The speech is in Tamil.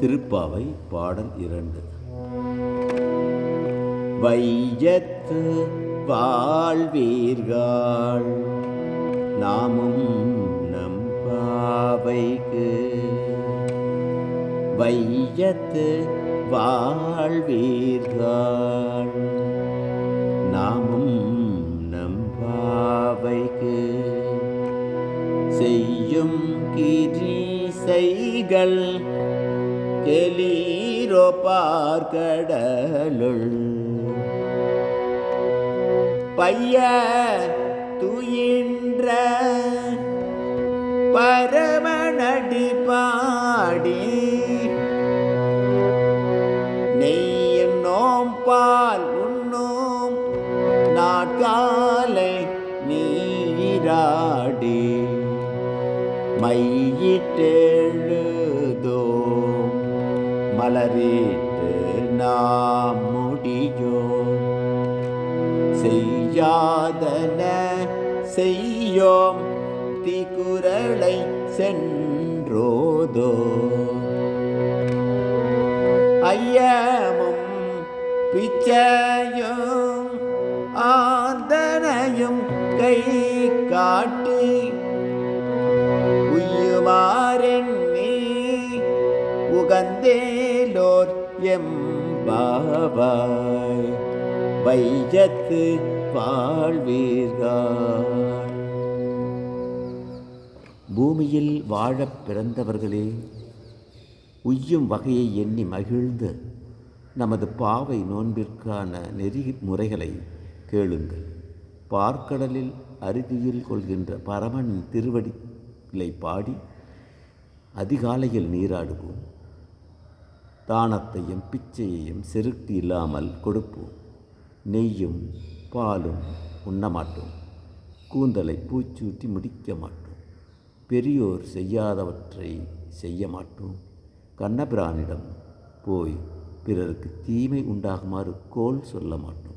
திருப்பாவை பாடல் 2. வையத்து வாழ்வீர்கள் நாமும் நம் பாவைக்கு. வையத்து வாழ்வீர்கள் நாமும் நம் பாவைக்கு. செய்யும் கிரீசைகள் கெளீரோ பார்க்கடலுள். பைய துயின்ற பரமனடி பாடி. நெய்யும் பால் உண்ணும் நாட்காலை நீராடி. மையிட்டெழுதோ மலரிட்டு நாம் முடியோ. செய்யாதன செய்யோம் திக்குறளை சென்றோதோ. ஐயமும் பிச்சையும் ஆர்தனையும் கை காட்டி. உய்யுமாறெண்ணி உகந்தேலோர் எம்பாவாய். வையத்து வாழ்வீர்கள். பூமியில் வாழப் பிறந்தவர்களே, உய்யும் வகையை எண்ணி மகிழ்ந்து நமது பாவை நோன்பிற்கான நெறிமுறைகளை கேளுங்கள். பார்க்கடலில் அறுதியில் கொள்கின்ற பரமனின் திருவடிகளை பாடி அதிகாலையில் நீராடுவோம். தானத்தையும் பிச்சையையும் செருக்கு இல்லாமல் கொடுப்போம். நெய்யும் பாலும் உண்ணமாட்டோம். கூந்தலை பூச்சூட்டி முடிக்க மாட்டோம். பெரியோர் செய்யாதவற்றை செய்ய மாட்டோம். கண்ணபிரானிடம் போய் பிறருக்கு தீமை உண்டாகுமாறு கோல் சொல்ல மாட்டோம்.